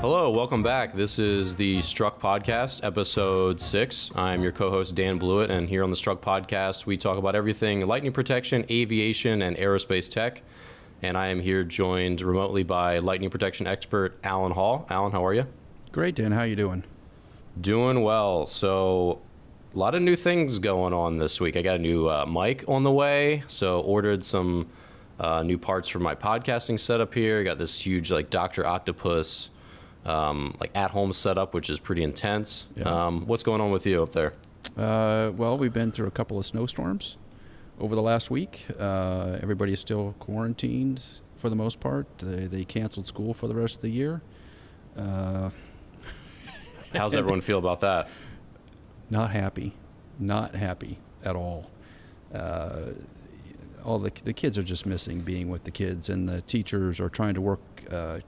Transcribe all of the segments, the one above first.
Hello, welcome back. This is the Struck Podcast, episode 6. I'm your co-host, Dan Blewett, and here on the Struck Podcast, we talk about everything lightning protection, aviation, and aerospace tech. And I am here joined remotely by lightning protection expert, Alan Hall. Alan, how are you? Great, Dan. How you doing? Doing well. So, a lot of new things going on this week. I got a new mic on the way, so ordered some new parts for my podcasting setup here. I got this huge, like, Dr. Octopus like at-home setup, which is pretty intense. Yeah. What's going on with you up there? Well, we've been through a couple of snowstorms over the last week. Everybody is still quarantined for the most part. They canceled school for the rest of the year. How's everyone feel about that? Not happy. Not happy at all. All the kids are just missing being with the kids, and the teachers are trying to work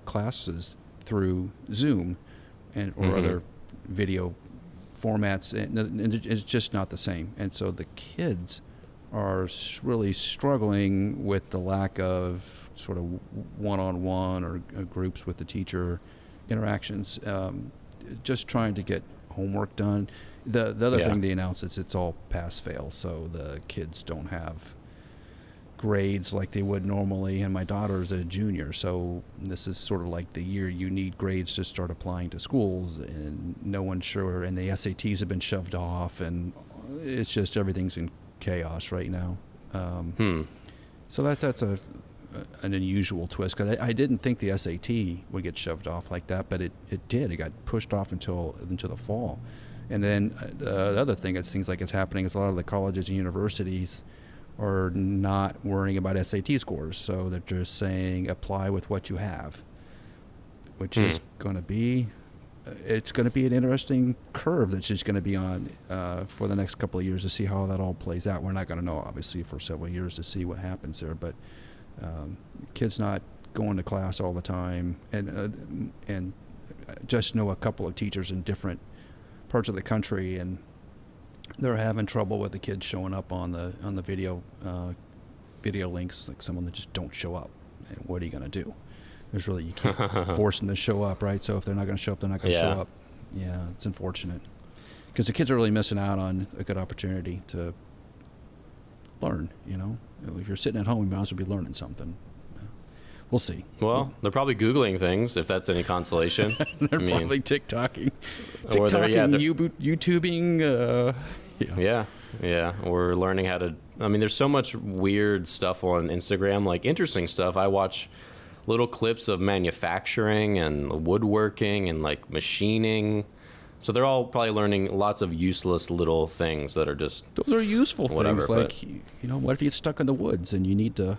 classes through Zoom or other video formats, and it's just not the same. And so the kids are really struggling with the lack of sort of one-on-one or groups with the teacher interactions, just trying to get homework done. The other thing they announced is it's all pass-fail, so the kids don't have grades like they would normally, and my daughter's a junior, so this is sort of like the year you need grades to start applying to schools, and no one's sure, and the SATs have been shoved off, and it's just everything's in chaos right now. So that's an unusual twist, because I didn't think the SAT would get shoved off like that, but it did. It got pushed off into the fall. And then the other thing it seems like it's happening is a lot of the colleges and universities are not worrying about SAT scores, so they're just saying apply with what you have, which is going to be it's going to be an interesting curve that's just going to be on for the next couple of years to see how that all plays out. We're not going to know, obviously, for several years to see what happens there, but kids not going to class all the time, and just know a couple of teachers in different parts of the country, and they're having trouble with the kids showing up on the video links. Like, someone that just don't show up, and what are you going to do? There's really, you can't force them to show up, right? So if they're not going to show up, they're not going to show up. Yeah, it's unfortunate, because the kids are really missing out on a good opportunity to learn. You know, if you're sitting at home, you might as well be learning something. We'll see. Well, they're probably Googling things, if that's any consolation. They're probably TikToking, YouTubing. Yeah. We're learning how to. I mean, there's so much weird stuff on Instagram, like interesting stuff. I watch little clips of manufacturing and woodworking and like machining. So they're all probably learning lots of useless little things that are just. Those are useful things. Like, you know, what if you get stuck in the woods and you need to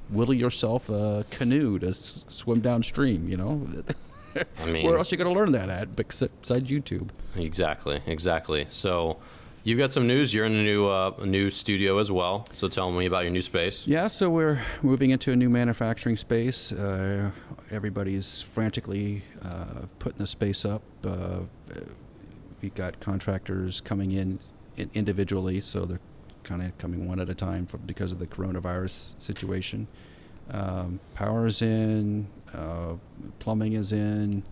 whittle yourself a canoe to swim downstream, you know? I mean, where else are you going to learn that at besides YouTube? Exactly. So you've got some news. You're in a new studio as well. So tell me about your new space. Yeah, so we're moving into a new manufacturing space. Everybody's frantically putting the space up. We've got contractors coming in individually, so they're kind of coming one at a time because of the coronavirus situation. Power is in, plumbing is in,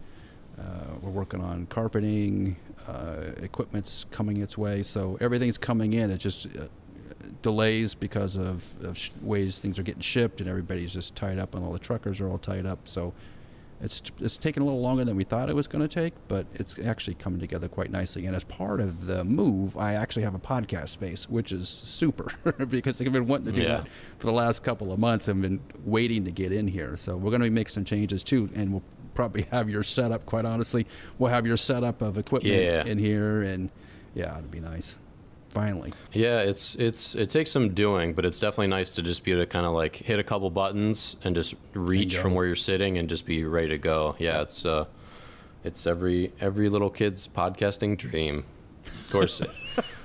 we're working on carpeting, equipment's coming its way, so everything's coming in. It just delays because of ways things are getting shipped, and everybody's just tied up, and all the truckers are all tied up, so it's taken a little longer than we thought it was going to take, but it's actually coming together quite nicely. And as part of the move, I actually have a podcast space, which is super because I've been wanting to do that for the last couple of months. I've been waiting to get in here. So we're going to make some changes too, and we'll probably have your setup, quite honestly. We'll have your setup of equipment in here, and it'd be nice. Finally. Yeah, it takes some doing, but it's definitely nice to just be able to kind of like hit a couple buttons and just reach from where you're sitting and just be ready to go. Yeah, it's every little kid's podcasting dream, of course.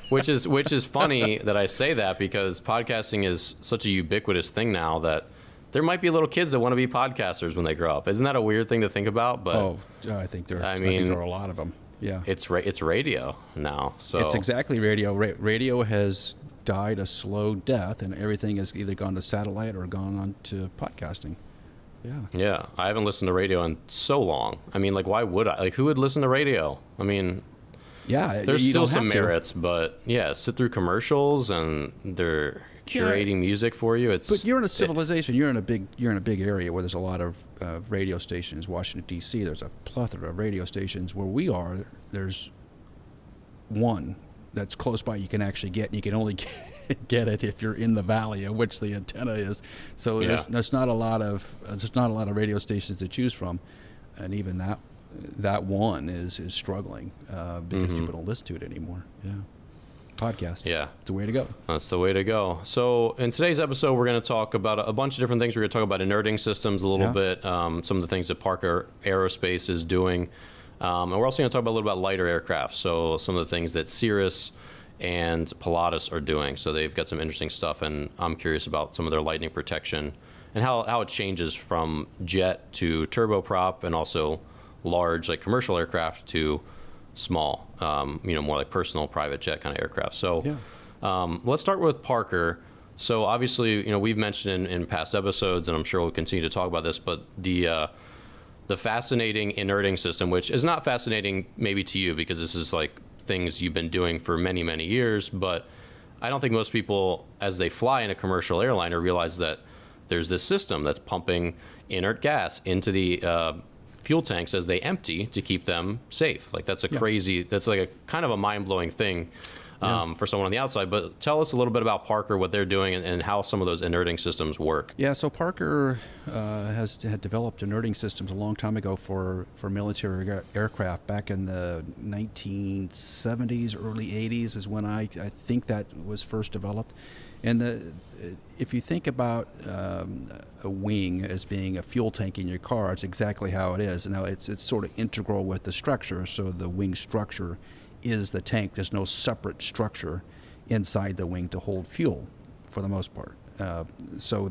which is funny that I say that, because podcasting is such a ubiquitous thing now that there might be little kids that want to be podcasters when they grow up. Isn't that a weird thing to think about? But I think there are a lot of them. Yeah, it's radio now. So it's exactly radio. Radio has died a slow death, and everything has either gone to satellite or gone on to podcasting. Yeah. Yeah, I haven't listened to radio in so long. I mean, like, why would I? Like, who would listen to radio? I mean, Yeah, there's you still don't some have to. merits, but yeah, sit through commercials and they're curating music for you. It's But you're in a civilization. You're in a big area where there's a lot of radio stations. Washington D.C. There's a plethora of radio stations. Where we are, there's one that's close by. You can actually get. And you can only get it if you're in the valley of which the antenna is. So there's not a lot of radio stations to choose from, and even that one is struggling because people don't listen to it anymore. Yeah. Podcast. Yeah. It's the way to go. That's the way to go. So in today's episode, we're going to talk about a bunch of different things. We're going to talk about inerting systems a little bit, some of the things that Parker Aerospace is doing. And we're also going to talk about a little about lighter aircraft. So some of the things that Cirrus and Pilatus are doing. So they've got some interesting stuff, and I'm curious about some of their lightning protection and how it changes from jet to turboprop and also large, like commercial aircraft, to small, more like personal private jet kind of aircraft. So let's start with Parker. So obviously, we've mentioned in past episodes, and I'm sure we'll continue to talk about this, but the fascinating inerting system, which is not fascinating maybe to you because this is like things you've been doing for many, many years, but I don't think most people, as they fly in a commercial airliner, realize that there's this system that's pumping inert gas into the fuel tanks as they empty to keep them safe. Like that's that's like a kind of a mind-blowing thing for someone on the outside. But tell us a little bit about Parker, what they're doing, and how some of those inerting systems work. Yeah, so Parker had developed inerting systems a long time ago for military aircraft. Back in the 1970s, early 80s is when I think that was first developed. And if you think about a wing as being a fuel tank in your car, it's exactly how it is. Now it's sort of integral with the structure, so the wing structure is the tank. There's no separate structure inside the wing to hold fuel, for the most part. So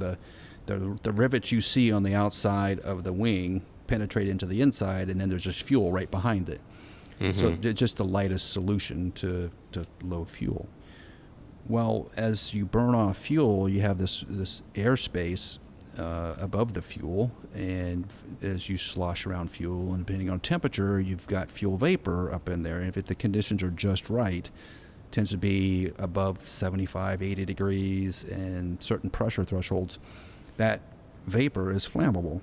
the rivets you see on the outside of the wing penetrate into the inside, and then there's just fuel right behind it. So it's just the lightest solution to load fuel. Well, as you burn off fuel, you have this airspace above the fuel, and as you slosh around fuel, and depending on temperature, you've got fuel vapor up in there. And if the conditions are just right, it tends to be above 75, 80 degrees, and certain pressure thresholds, that vapor is flammable.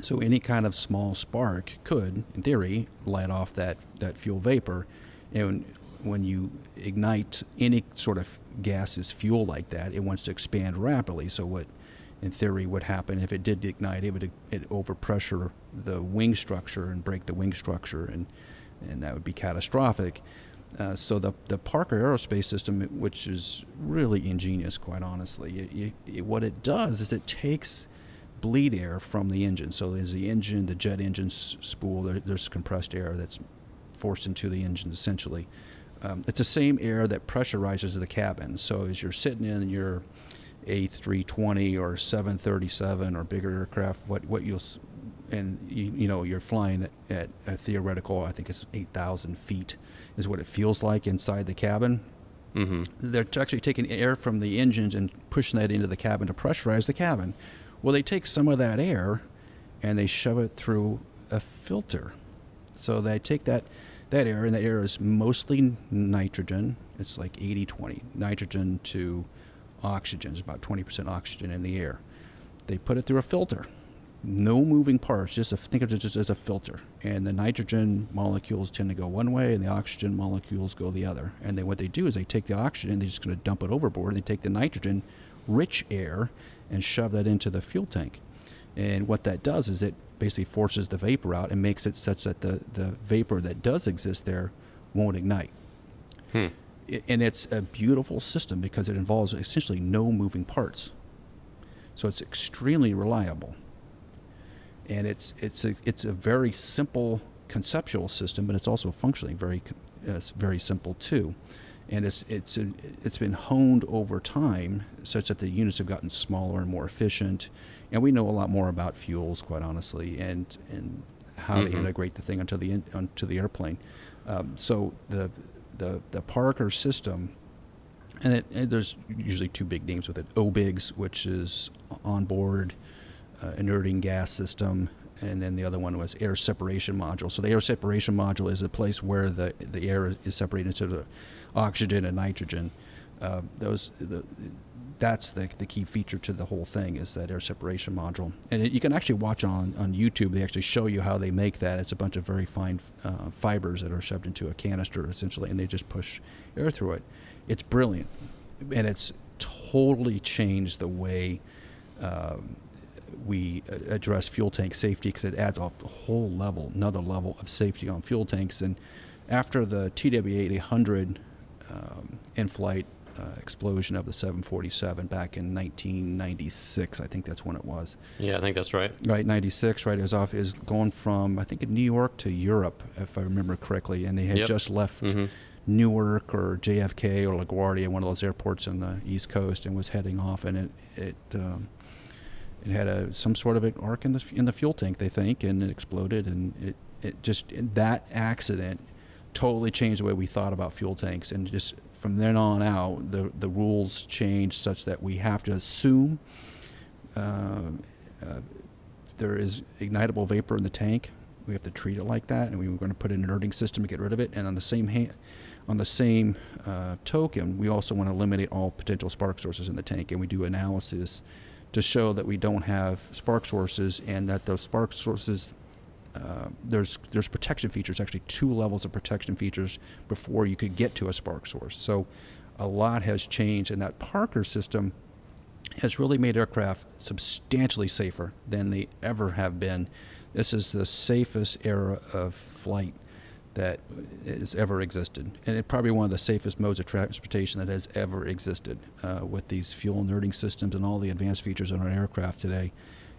So any kind of small spark could, in theory, light off that fuel vapor. And when you ignite any sort of gaseous fuel like that, it wants to expand rapidly. So what, in theory, would happen if it did ignite, it would overpressure the wing structure and break the wing structure, and that would be catastrophic. So the Parker Aerospace system, which is really ingenious, quite honestly, what it does is it takes bleed air from the engine. So there's the jet engine spool, there's compressed air that's forced into the engine essentially. It's the same air that pressurizes the cabin. So as you're sitting in your A320 or 737 or bigger aircraft, you're flying at a theoretical, I think it's 8,000 feet is what it feels like inside the cabin. They're actually taking air from the engines and pushing that into the cabin to pressurize the cabin. Well, they take some of that air and they shove it through a filter. So they take that air, and that air is mostly nitrogen. It's like 80-20, nitrogen to oxygen. It's about 20% oxygen in the air. They put it through a filter. No moving parts, think of it just as a filter. And the nitrogen molecules tend to go one way, and the oxygen molecules go the other. And what they do is they take the oxygen, they're just going to dump it overboard, and they take the nitrogen-rich air and shove that into the fuel tank. And what that does is it basically forces the vapor out and makes it such that the vapor that does exist there won't ignite. And it's a beautiful system because it involves essentially no moving parts. So it's extremely reliable. And it's a very simple conceptual system, but it's also functionally very simple too. And it's been honed over time such that the units have gotten smaller and more efficient. And we know a lot more about fuels, quite honestly, and how to integrate the thing onto the airplane. So the Parker system, and there's usually two big names with it: OBIGS, which is onboard inerting gas system, and then the other one was air separation module. So the air separation module is a place where the air is separated into the oxygen and nitrogen. That's the key feature to the whole thing, is that air separation module. And you can actually watch on YouTube. They actually show you how they make that. It's a bunch of very fine fibers that are shoved into a canister, essentially, and they just push air through it. It's brilliant, and it's totally changed the way we address fuel tank safety, because it adds a whole level, another level of safety on fuel tanks. And after the TW-800 in-flight explosion of the 747 back in 1996, I think that's when it was. Yeah, I think that's right. Right, 96, right? It was going from, I think, in New York to Europe, if I remember correctly, and they had just left Newark or JFK or LaGuardia, one of those airports on the East Coast, and was heading off, and it had some sort of an arc in the fuel tank, they think, and it exploded, and it just, that accident totally changed the way we thought about fuel tanks. And just from then on out, the rules changed such that we have to assume there is ignitable vapor in the tank. We have to treat it like that, and we were going to put an inerting system to get rid of it. And on the same token, we also want to eliminate all potential spark sources in the tank, and we do analysis to show that we don't have spark sources, and that those spark sources, there's protection features, actually 2 levels of protection features before you could get to a spark source. So a lot has changed, and that Parker system has really made aircraft substantially safer than they ever have been. This is the safest era of flight that has ever existed, and it's probably one of the safest modes of transportation that has ever existed. With these fuel inerting systems and all the advanced features on our aircraft today,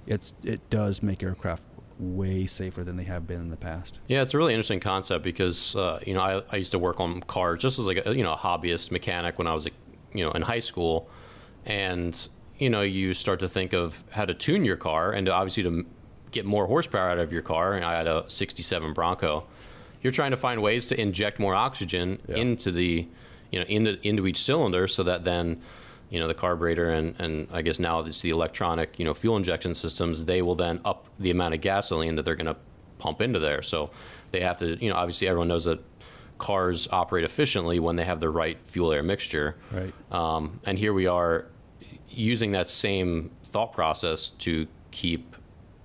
it does make aircraft way safer than they have been in the past. Yeah, it's a really interesting concept, because I used to work on cars just as like a hobbyist mechanic when I was in high school, and you start to think of how to tune your car, and obviously to get more horsepower out of your car. And I had a '67 Bronco. You're trying to find ways to inject more oxygen into the into each cylinder, so that then the carburetor and I guess now it's the electronic fuel injection systems, they will then up the amount of gasoline that they're going to pump into there. So they have to obviously everyone knows that cars operate efficiently when they have the right fuel air mixture. Right. And here we are using that same thought process to keep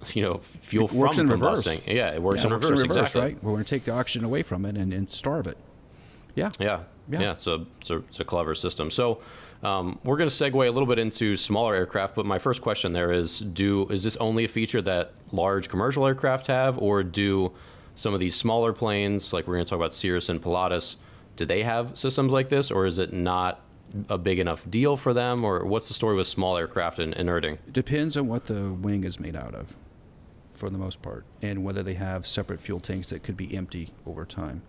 fuel from combusting. Yeah, it works in reverse, exactly. Right? We're going to take the oxygen away from it and starve it. Yeah. It's a clever system. So we're going to segue a little bit into smaller aircraft, but my first question there is this only a feature that large commercial aircraft have, or do some of these smaller planes, like we're going to talk about Cirrus and Pilatus, do they have systems like this, or is it not a big enough deal for them, or what's the story with small aircraft and inerting? It depends on what the wing is made out of, for the most part, and whether they have separate fuel tanks that could be empty over time.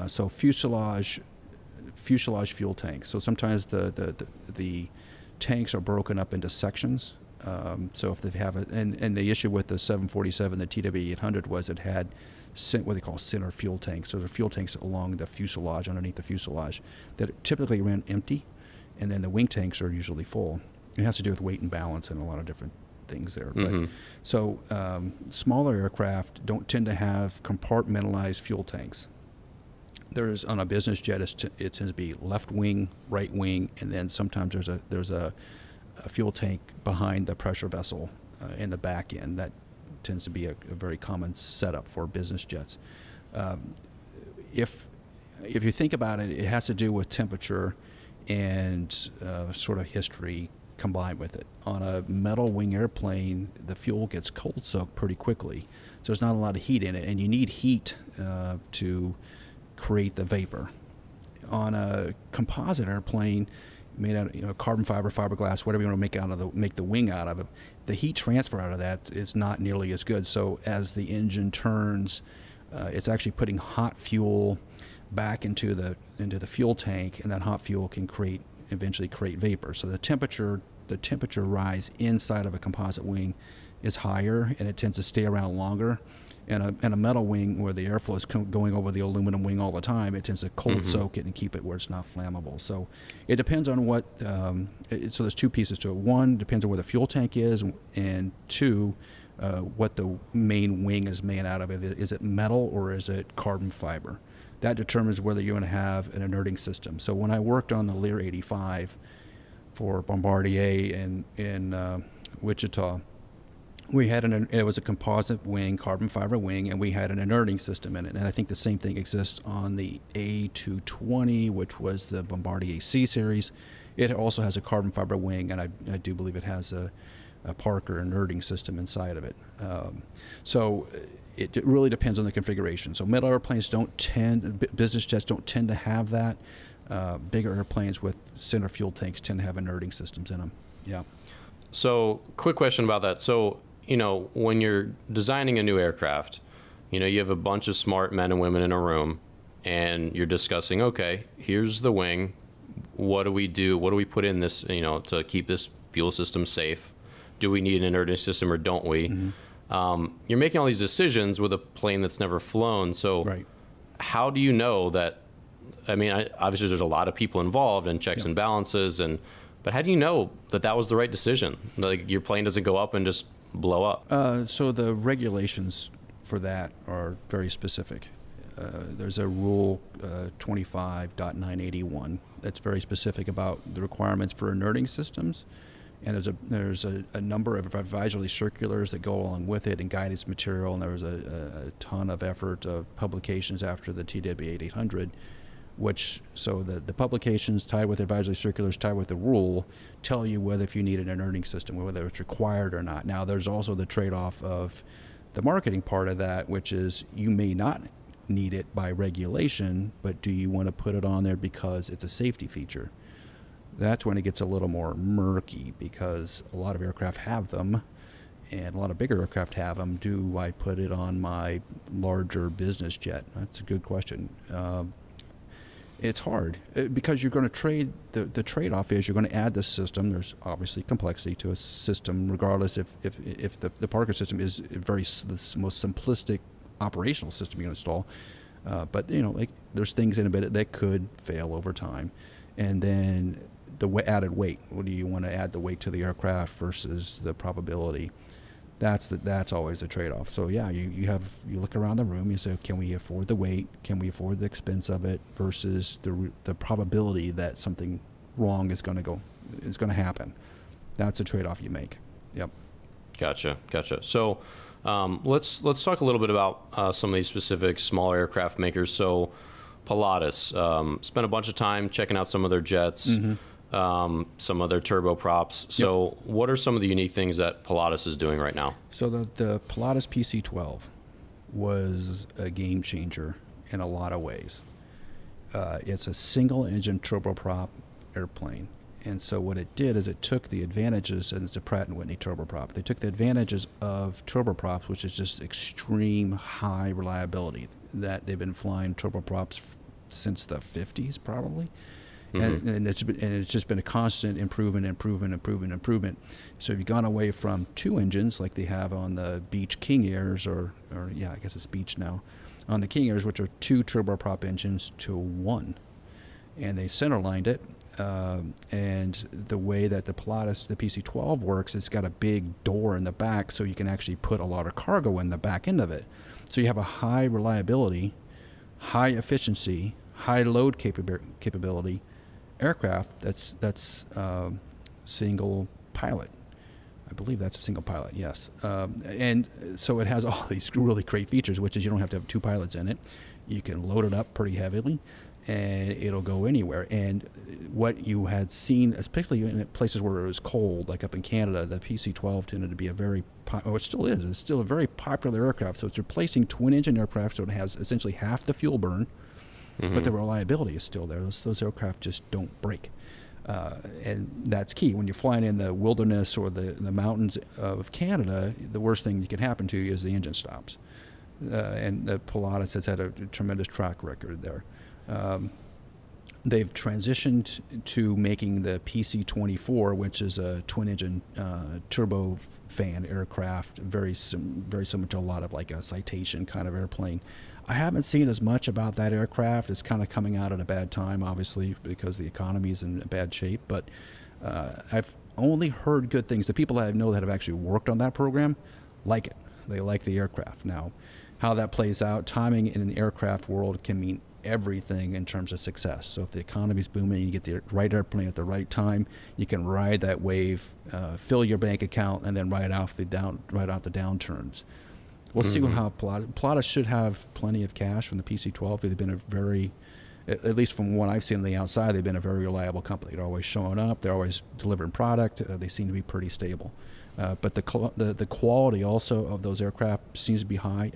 So fuselage fuel tanks. So sometimes the tanks are broken up into sections. So if they have and the issue with the 747, the TW-800, was it had what they call center fuel tanks. So the fuel tanks along the fuselage, underneath the fuselage, that typically ran empty, and then the wing tanks are usually full. It has to do with weight and balance and a lot of different things there. But so smaller aircraft don't tend to have compartmentalized fuel tanks. There's on a business jet, it tends to be left wing, right wing, and then sometimes there's a fuel tank behind the pressure vessel in the back end. That tends to be a very common setup for business jets. If you think about it, it has to do with temperature and sort of history combined with it. On a metal wing airplane, the fuel gets cold soaked pretty quickly, so there's not a lot of heat in it, and you need heat to create the vapor. On a composite airplane made out of carbon fiber, fiberglass, whatever you want to make the wing out of it, the heat transfer out of that is not nearly as good. So as the engine turns, it's actually putting hot fuel back into the fuel tank, and that hot fuel can eventually create vapor. So the temperature rise inside of a composite wing is higher, and it tends to stay around longer. And a metal wing where the airflow is going over the aluminum wing all the time, it tends to cold soak it and keep it where it's not flammable. So it depends on what, so there's two pieces to it. One, depends on where the fuel tank is, and two, what the main wing is made out of. Is it metal or is it carbon fiber? That determines whether you're going to have an inerting system. So when I worked on the Lear 85 for Bombardier in Wichita, we had it was a composite wing, carbon fiber wing, and we had an inerting system in it. And I think the same thing exists on the A220, which was the Bombardier C series. It also has a carbon fiber wing, and I do believe it has a Parker inerting system inside of it. So it really depends on the configuration. So metal airplanes business jets don't tend to have that. Bigger airplanes with center fuel tanks tend to have inerting systems in them. Yeah. So quick question about that. So, when you're designing a new aircraft, you have a bunch of smart men and women in a room, and you're discussing, okay, here's the wing. What do we do? What do we put in this, to keep this fuel system safe? Do we need an inerting system or don't we? Mm-hmm. You're making all these decisions with a plane that's never flown. So right. How do you know that? I mean, obviously there's a lot of people involved and checks and balances, but how do you know that was the right decision? Like your plane doesn't go up and just blow up? So the regulations for that are very specific. There's a rule 25.981 that's very specific about the requirements for inerting systems, and there's a number of advisory circulars that go along with it and guidance material, and there was a ton of effort of publications after the TW8800, so the publications tied with advisory circulars tied with the rule tell you whether if you need an inerting system, whether it's required or not. Now there's also the trade-off of the marketing part of that, which is you may not need it by regulation, but do you want to put it on there because it's a safety feature? That's when it gets a little more murky, because a lot of aircraft have them and a lot of bigger aircraft have them. Do I put it on my larger business jet? That's a good question. It's hard because you're going to trade. The trade-off is you're going to add this system. There's obviously complexity to a system, regardless if the Parker system is the most simplistic operational system you can install. But there's things in it that could fail over time, and then the added weight. What do you want to add the weight to the aircraft versus the probability? That's always the trade-off. So yeah, you look around the room. You say, can we afford the weight? Can we afford the expense of it versus the probability that something wrong is going to happen? That's a trade-off you make. Yep. Gotcha. So let's talk a little bit about some of these specific smaller aircraft makers. So Pilatus spent a bunch of time checking out some of their jets. Mm-hmm. Some of their turboprops. So what are some of the unique things that Pilatus is doing right now? So the Pilatus PC12 was a game changer in a lot of ways. It's a single engine turboprop airplane. And so what it did is it took the advantages, and it's a Pratt & Whitney turboprop. They took the advantages of turboprops, which is just extreme high reliability, that they've been flying turboprops since the 50s probably. Mm-hmm. And it's just been a constant improvement. So if you've gone away from two engines like they have on the Beech King Airs, or I guess it's Beech now, on the King Airs, which are two turboprop engines, to one, and they centerlined it. And the way that the Pilatus, the PC12 works, it's got a big door in the back, so you can actually put a lot of cargo in the back end of it. So you have a high reliability, high efficiency, high load capability aircraft that's single pilot. I believe that's a single pilot, yes. And so it has all these really great features, which is you don't have to have two pilots in it. You can load it up pretty heavily, and it'll go anywhere. And what you had seen, especially in places where it was cold, like up in Canada, the PC-12 tended to be it still is. It's still a very popular aircraft. So it's replacing twin-engine aircraft, so it has essentially half the fuel burn. Mm-hmm. But the reliability is still there. Those aircraft just don't break. And that's key. When you're flying in the wilderness or the mountains of Canada, the worst thing that can happen to you is the engine stops. And the Pilatus has had a tremendous track record there. they've transitioned to making the PC24, which is a twin-engine turbofan aircraft, very similar to a lot of like a Citation kind of airplane. I haven't seen as much about that aircraft. It's kind of coming out at a bad time, obviously, because the economy is in bad shape. But I've only heard good things. The people I know that have actually worked on that program like it. They like the aircraft. Now, how that plays out, timing in an aircraft world can mean everything in terms of success. So if the economy's booming, you get the right airplane at the right time, you can ride that wave, fill your bank account, and then ride out the downturns. We'll see how Pilatus should have plenty of cash from the PC12. They've been a very, at least from what I've seen on the outside, they've been a very reliable company. They're always showing up. They're always delivering product. They seem to be pretty stable. But the quality also of those aircraft seems to be high.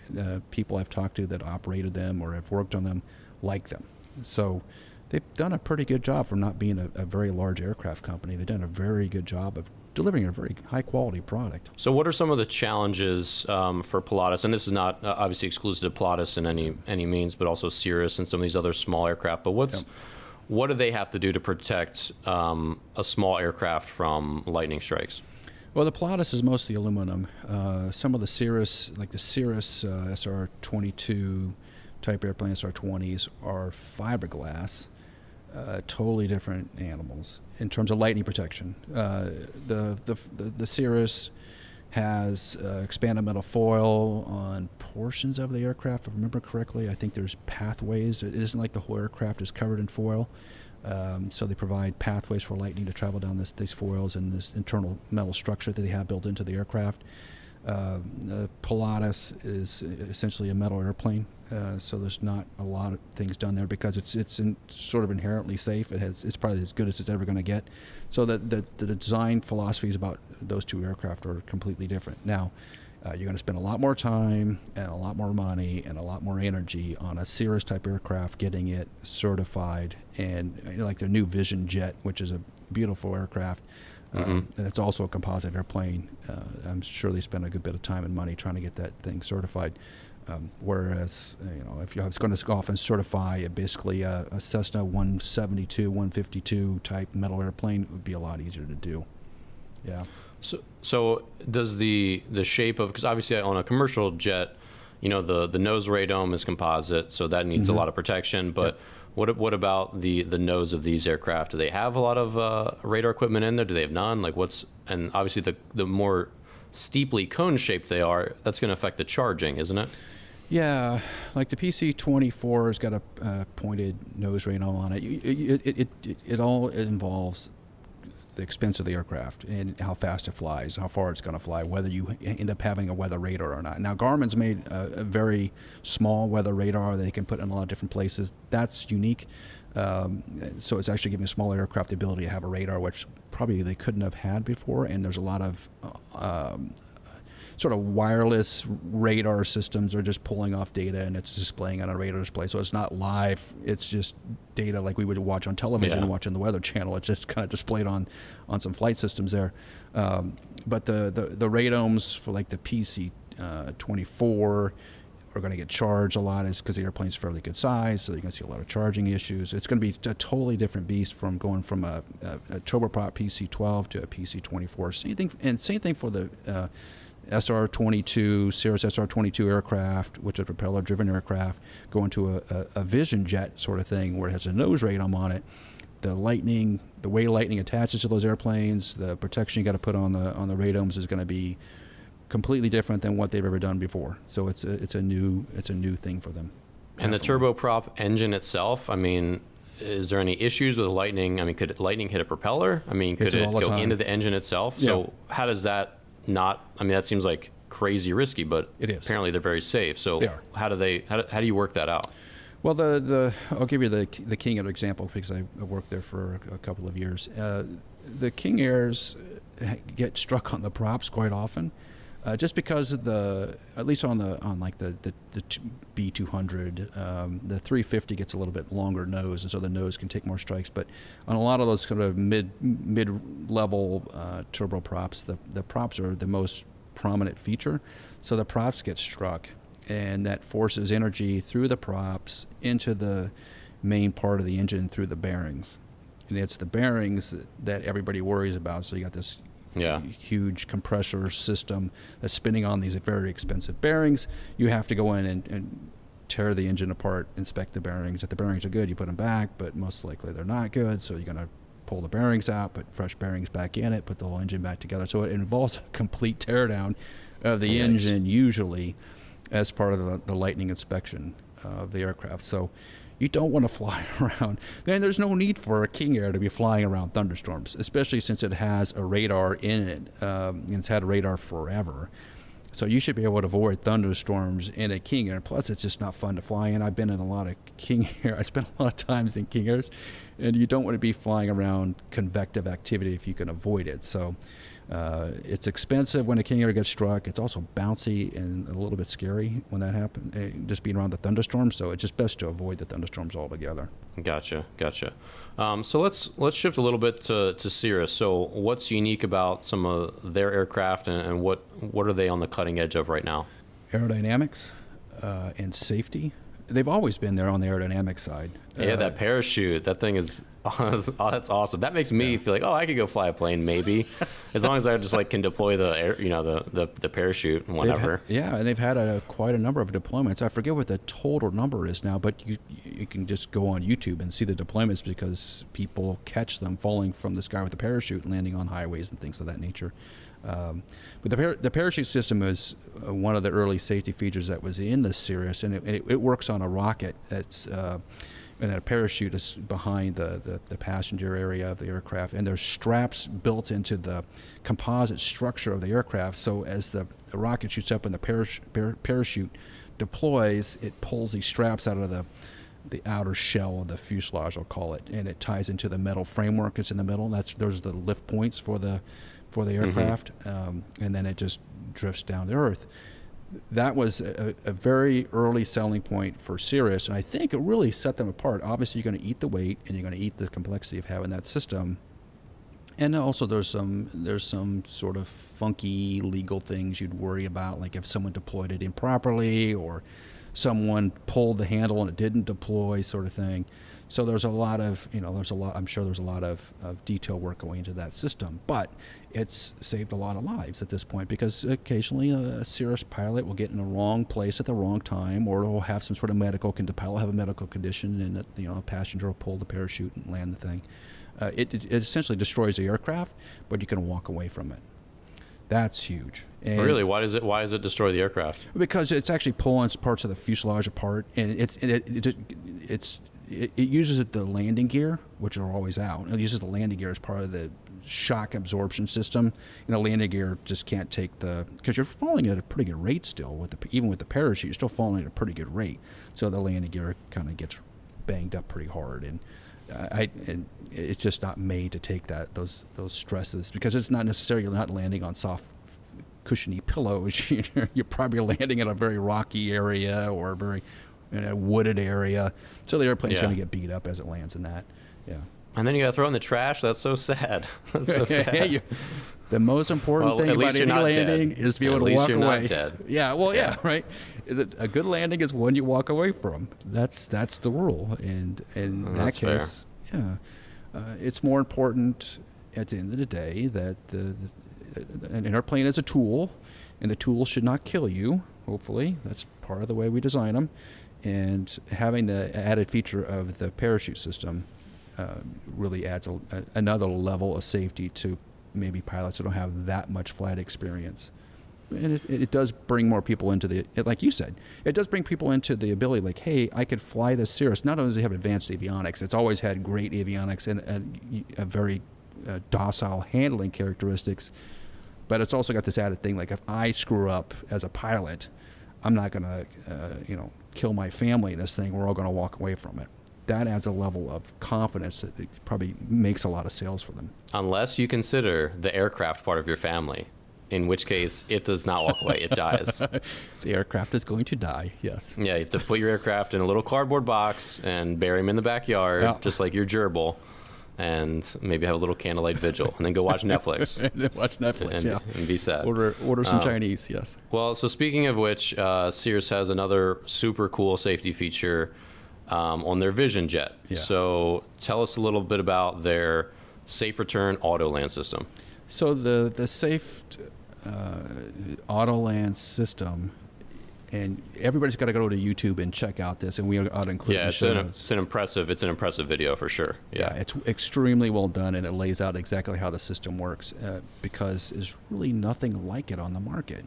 People I've talked to that operated them or have worked on them like them. So they've done a pretty good job for not being a very large aircraft company. They've done a very good job of delivering a very high quality product. So what are some of the challenges for Pilatus? And this is not obviously exclusive to Pilatus in any means, but also Cirrus and some of these other small aircraft. But what do they have to do to protect a small aircraft from lightning strikes? Well, the Pilatus is mostly aluminum. Some of the Cirrus, like the Cirrus SR22 type airplane, SR20s, are fiberglass. Totally different animals in terms of lightning protection. The Cirrus has expanded metal foil on portions of the aircraft, if I remember correctly. I think there's pathways. It isn't like the whole aircraft is covered in foil. So they provide pathways for lightning to travel down these foils and this internal metal structure that they have built into the aircraft. Pilatus is essentially a metal airplane, so there's not a lot of things done there because it's sort of inherently safe. It's probably as good as it's ever going to get. So the design philosophies about those two aircraft are completely different. Now, you're going to spend a lot more time and a lot more money and a lot more energy on a Cirrus type aircraft, getting it certified, and like their new Vision Jet, which is a beautiful aircraft. And it's also a composite airplane. I'm sure they spend a good bit of time and money trying to get that thing certified. Whereas, if you're going to go off and certify basically a Cessna 172, 152 type metal airplane, it would be a lot easier to do. Yeah. So does the shape of, because obviously on a commercial jet, the nose radome is composite, so that needs a lot of protection. But what about the nose of these aircraft? Do they have a lot of radar equipment in there? Do they have none? And obviously the more steeply cone shaped they are, that's going to affect the charging, isn't it? Yeah, like the PC24 has got a pointed nose radome on it. It all involves the expense of the aircraft and how fast it flies, how far it's going to fly, whether you end up having a weather radar or not. Now, Garmin's made a very small weather radar that they can put in a lot of different places. That's unique. So it's actually giving a small aircraft the ability to have a radar, which probably they couldn't have had before. And there's a lot of sort of wireless radar systems are just pulling off data and it's displaying on a radar display. So it's not live. It's just data like we would watch on television, watching the Weather Channel. It's just kind of displayed on some flight systems there. But the radomes for like the PC24 are going to get charged a lot because the airplane's fairly good size, so you're going to see a lot of charging issues. It's going to be a totally different beast from going from a turboprop PC12 to a PC24. Same thing for the SR22, Cirrus SR22 aircraft, which is a propeller-driven aircraft, going to a Vision Jet sort of thing where it has a nose radome on it. The way lightning attaches to those airplanes, the protection you got to put on the radomes is going to be completely different than what they've ever done before. So it's a new thing for them. And the turboprop engine itself, I mean, is there any issues with lightning? I mean, could lightning hit a propeller? I mean, could it go into the engine itself? Yeah. So how does that not? I mean, that seems like crazy risky, but it is. Apparently they're very safe. So how do you work that out? Well, I'll give you the King Air example because I worked there for a couple of years. The King Airs get struck on the props quite often. Just because of at least on the B200, the 350 gets a little bit longer nose, and so the nose can take more strikes. But on a lot of those kind of mid-level turboprops, the props are the most prominent feature. So the props get struck, and that forces energy through the props into the main part of the engine through the bearings. And it's the bearings that everybody worries about. So you got this huge compressor system that's spinning on these very expensive bearings. You have to go in and tear the engine apart, inspect the bearings. If the bearings are good, you put them back, but most likely they're not good. So you're going to pull the bearings out, put fresh bearings back in it, put the whole engine back together. So it involves a complete teardown of the engine, usually as part of the lightning inspection of the aircraft. So you don't want to fly around. Then there's no need for a King Air to be flying around thunderstorms, especially since it has a radar in it. And it's had radar forever. So you should be able to avoid thunderstorms in a King Air. Plus, it's just not fun to fly in. I've been in a lot of King Air. I spent a lot of times in King Airs, and you don't want to be flying around convective activity if you can avoid it. So it's expensive when a King Air gets struck. It's also bouncy and a little bit scary when that happens, just being around the thunderstorms. So it's just best to avoid the thunderstorms altogether. Gotcha. So let's shift a little bit to Cirrus. So what's unique about some of their aircraft, and what are they on the cutting edge of right now? Aerodynamics and safety. They've always been there on the aerodynamic side. Yeah, that parachute, that thing is, oh, that's awesome. That makes me feel like, oh, I could go fly a plane maybe, as long as I just like can deploy the air, the parachute whenever. And they've had quite a number of deployments. I forget what the total number is now, but you can just go on YouTube and see the deployments because people catch them falling from the sky with a parachute and landing on highways and things of that nature. But the parachute system is one of the early safety features that was in the Cirrus, and it works on a rocket that's and a parachute is behind the passenger area of the aircraft, and there's straps built into the composite structure of the aircraft. So as the rocket shoots up and the parachute deploys, it pulls these straps out of the outer shell of the fuselage, I'll call it, and it ties into the metal framework that's in the middle. Those are the lift points for the aircraft, and then it just drifts down to Earth. That was a very early selling point for Cirrus, and I think it really set them apart. Obviously, you're going to eat the weight, and you're going to eat the complexity of having that system. And also, there's some sort of funky legal things you'd worry about, like if someone deployed it improperly, or someone pulled the handle and it didn't deploy, sort of thing. So there's a lot of, I'm sure there's a lot of detail work going into that system, but it's saved a lot of lives at this point, because occasionally a Cirrus pilot will get in the wrong place at the wrong time, or will have some sort of the pilot will have a medical condition, and a passenger will pull the parachute and land the thing. It essentially destroys the aircraft, but you can walk away from it. That's huge. And really? Why does it destroy the aircraft? Because it's actually pulling parts of the fuselage apart, and it uses the landing gear, which are always out. It uses the landing gear as part of the shock absorption system. And the landing gear just can't take because you're falling at a pretty good rate still. Even with the parachute, you're still falling at a pretty good rate. So the landing gear kind of gets banged up pretty hard, and it's just not made to take those stresses, because it's not necessarily, you're not landing on soft, cushiony pillows. You're probably landing in a very rocky area or a very wooded area, so the airplane's going to get beat up as it lands in that. Yeah. And then you got to throw it in the trash. That's so sad. That's so sad. The most important thing about any landing is to be able to walk away. At least you're not dead. Yeah. Well, yeah. Right. A good landing is one you walk away from. That's the rule. And in that case, it's more important at the end of the day that an airplane is a tool, and the tool should not kill you. Hopefully, that's part of the way we design them. And having the added feature of the parachute system really adds another level of safety to maybe pilots that don't have that much flight experience. And it does bring more people into like you said, it does bring people into the ability, like, hey, I could fly this Cirrus. Not only does it have advanced avionics, it's always had great avionics and a very docile handling characteristics, but it's also got this added thing, like if I screw up as a pilot, I'm not going to, kill my family in this thing. We're all going to walk away from it. That adds a level of confidence that it probably makes a lot of sales for them. Unless you consider the aircraft part of your family, in which case it does not walk away, it dies. The aircraft is going to die, yes. Yeah, you have to put your aircraft in a little cardboard box and bury him in the backyard, just like your gerbil, and maybe have a little candlelight vigil, and then go watch Netflix. Watch Netflix, and be sad. Order some Chinese, yes. Well, so speaking of which, Cirrus has another super cool safety feature on their Vision Jet. Yeah. So tell us a little bit about their safe return auto land system. So the safe auto land system, and everybody's got to go to YouTube and check out this, and we ought to include Yeah, it's an impressive video for sure. Yeah, it's extremely well done, and it lays out exactly how the system works, because there's really nothing like it on the market.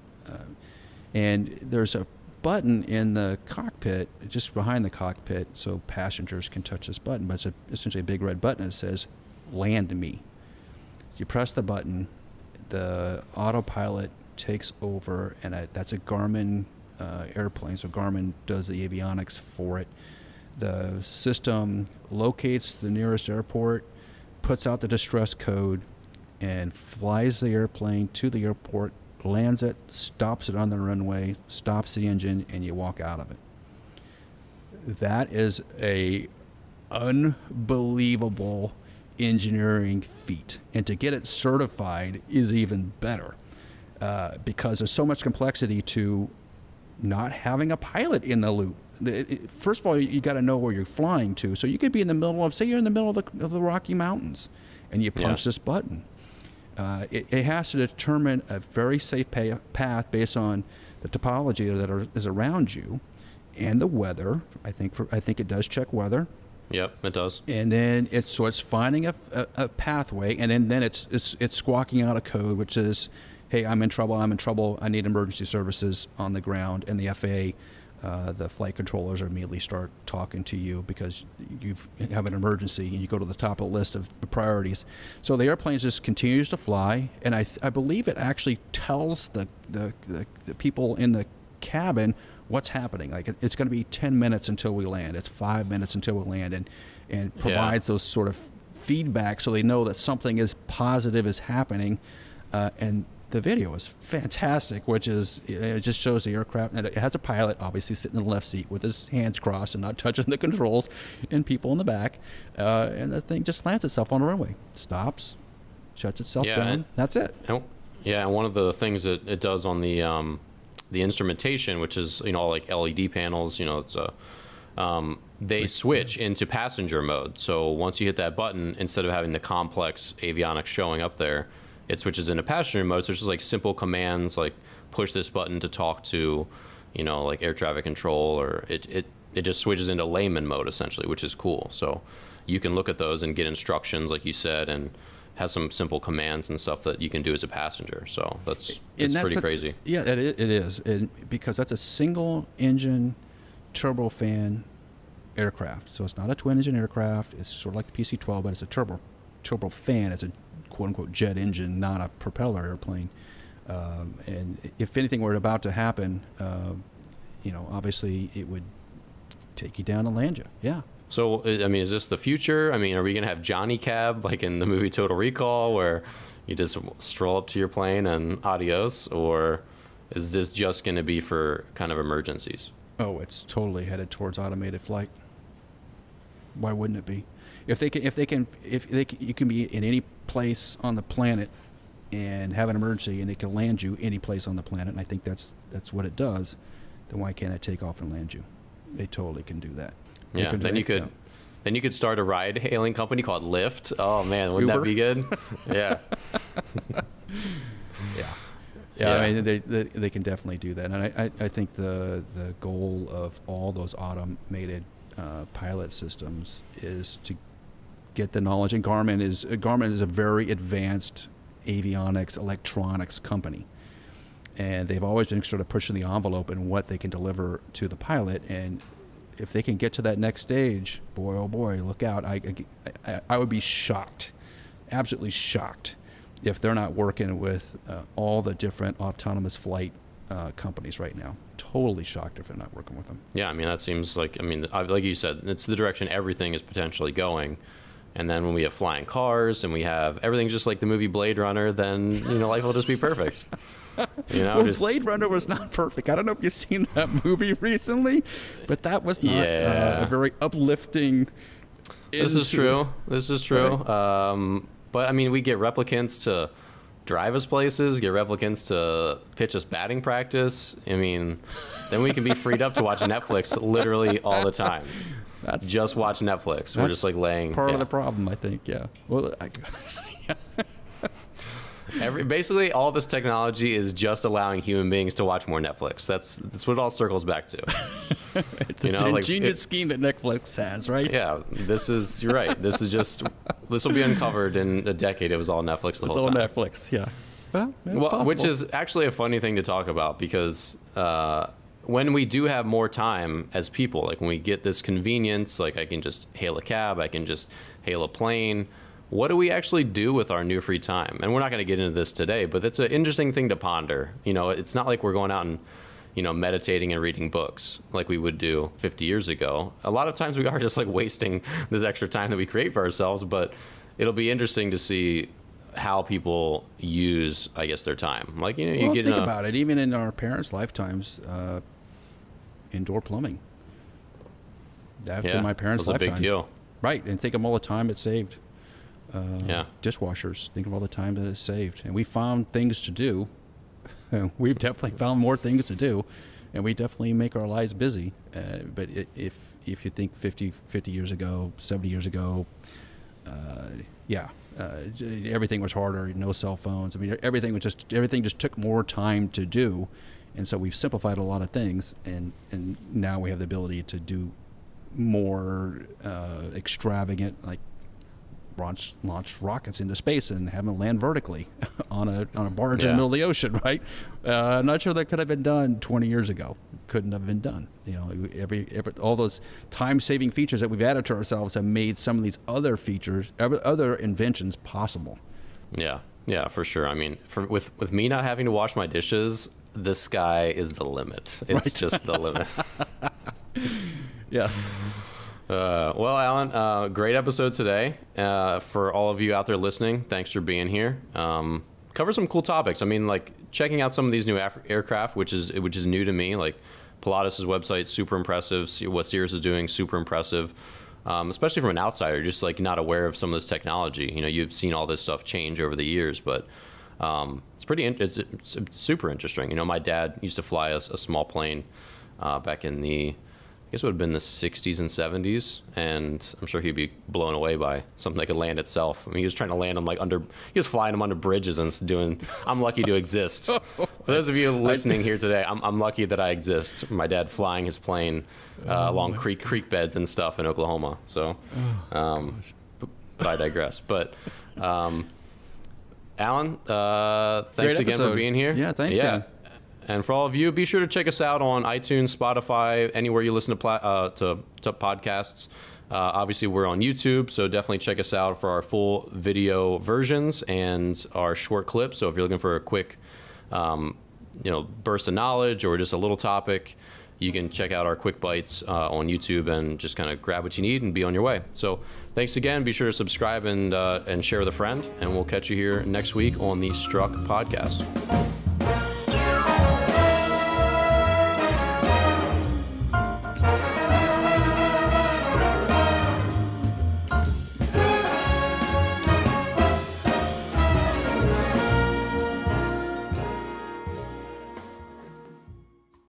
And there's a button in the cockpit, just behind the cockpit, so passengers can touch this button, but it's essentially a big red button that says, "Land me." You press the button, the autopilot takes over, and that's a Garmin airplane, so Garmin does the avionics for it. The system locates the nearest airport, puts out the distress code, and flies the airplane to the airport, lands it, stops it on the runway, stops the engine, and you walk out of it. That is a unbelievable engineering feat, and to get it certified is even better, because there's so much complexity to not having a pilot in the loop. First of all, you got to know where you're flying to. So you could be in the middle of, say you're in the middle of the Rocky Mountains, and you punch this button. It has to determine a very safe path based on the topology that is around you, and the weather. I think it does check weather. Yep, it does. And then it's finding a pathway, and then it's squawking out a code which says, "Hey, I'm in trouble. I need emergency services on the ground." And the FAA, the flight controllers immediately start talking to you because you have an emergency, and you go to the top of the list of the priorities. So the airplane just continues to fly, and I believe it actually tells the people in the cabin what's happening. Like, it's going to be 10 minutes until we land. It's 5 minutes until we land, and provides those sort of feedback so they know that something is positive is happening. And the video is fantastic, which is, it just shows the aircraft, and it has a pilot obviously sitting in the left seat with his hands crossed and not touching the controls, and people in the back, and the thing just lands itself on the runway, stops, shuts itself down. That's it. And one of the things that it does on the instrumentation, which is, all like LED panels, it's they switch into passenger mode. So once you hit that button, instead of having the complex avionics showing up there, it switches into passenger mode. So it's just like simple commands, like push this button to talk to, like air traffic control, or it just switches into layman mode essentially, which is cool. So you can look at those and get instructions, like you said, and has some simple commands and stuff that you can do as a passenger. So it's pretty crazy. Yeah, it is, because that's a single engine turbofan aircraft. So it's not a twin engine aircraft. It's sort of like the PC12, but it's a turbofan. It's a quote unquote jet engine, not a propeller airplane. And if anything were about to happen, obviously it would take you down and land you. Yeah. So, is this the future? Are we going to have Johnny Cab, like in the movie Total Recall, where you just stroll up to your plane and adios? Or is this just going to be for kind of emergencies? Oh, it's totally headed towards automated flight. Why wouldn't it be? If you can be in any place on the planet and have an emergency, and it can land you any place on the planet, and I think that's what it does, then why can't it take off and land you? They totally can do that. Yeah, then you could start a ride-hailing company called Lyft. Oh man, wouldn't Uber? that be good? Yeah. Yeah. They can definitely do that, and I think the goal of all those automated pilot systems is to get the knowledge. And Garmin is a very advanced avionics electronics company, and they've always been sort of pushing the envelope in what they can deliver to the pilot. And if they can get to that next stage, boy, oh boy, look out. I would be shocked, absolutely shocked, if they're not working with all the different autonomous flight companies right now. Totally shocked if they're not working with them. Yeah, that seems like, like you said, it's the direction everything is potentially going. And then when we have flying cars and we have everything just like the movie Blade Runner, then, life will just be perfect. Blade Runner was not perfect. I don't know if you've seen that movie recently, but that was not a very uplifting. This is true. Right. But we get replicants to drive us places, get replicants to pitch us batting practice. Then we can be freed up to watch Netflix literally all the time. That's just watch Netflix. We're just like laying part of the problem, I think. Yeah. Well, basically all this technology is just allowing human beings to watch more Netflix. That's what it all circles back to. It's an ingenious scheme that Netflix has, right? Yeah, you're right. This will be uncovered in a decade. It was all Netflix the whole time. It's all Netflix, yeah. Well, which is actually a funny thing to talk about, because when we do have more time as people, like when we get this convenience, like I can just hail a cab, I can just hail a plane. What do we actually do with our new free time? And we're not going to get into this today, but it's an interesting thing to ponder. You know, it's not like we're going out and, you know, meditating and reading books like we would do 50 years ago. A lot of times we are just like wasting this extra time that we create for ourselves, but it'll be interesting to see how people use, I guess, their time. Like, you know, you think about it. Even in our parents' lifetimes, indoor plumbing. That's in my parents' lifetime. It was a big deal. Right, and think of all the time it saved. Dishwashers, think of all the time that it saved. And we found things to do. We've definitely found more things to do, and we definitely make our lives busy. But if you think 50 years ago, 70 years ago, everything was harder. No cell phones. I mean, everything just took more time to do, and so we've simplified a lot of things, and now we have the ability to do more extravagant, like launch rockets into space and have them land vertically on a barge in the middle of the ocean, right? I'm not sure that could have been done 20 years ago. Couldn't have been done. You know, all those time-saving features that we've added to ourselves have made some of these other features, other inventions possible. Yeah, for sure. I mean, with me not having to wash my dishes, the sky is the limit. It's just the limit. Yes. Well, Alan, great episode today. For all of you out there listening, thanks for being here. Cover some cool topics. I mean, like checking out some of these new aircraft, which is new to me. Like Pilatus' website, super impressive. See what Cirrus is doing, super impressive. Especially from an outsider, just like not aware of some of this technology. You know, you've seen all this stuff change over the years, but it's super interesting. You know, my dad used to fly a small plane back in I guess it would have been the 60s and 70s, and I'm sure he'd be blown away by something that could land itself. I mean, he was trying to land them like he was flying them under bridges and doing, I'm lucky to exist. For those of you listening here today, I'm lucky that I exist. My dad flying his plane along creek beds and stuff in Oklahoma. So, but I digress. But, Alan, thanks again for being here. Yeah, thanks, Dan. And for all of you, be sure to check us out on iTunes, Spotify, anywhere you listen to podcasts. Obviously, we're on YouTube, so definitely check us out for our full video versions and our short clips. So if you're looking for a quick, burst of knowledge or just a little topic, you can check out our quick bites on YouTube and just kind of grab what you need and be on your way. So thanks again. Be sure to subscribe and share with a friend, and we'll catch you here next week on the Struck Podcast.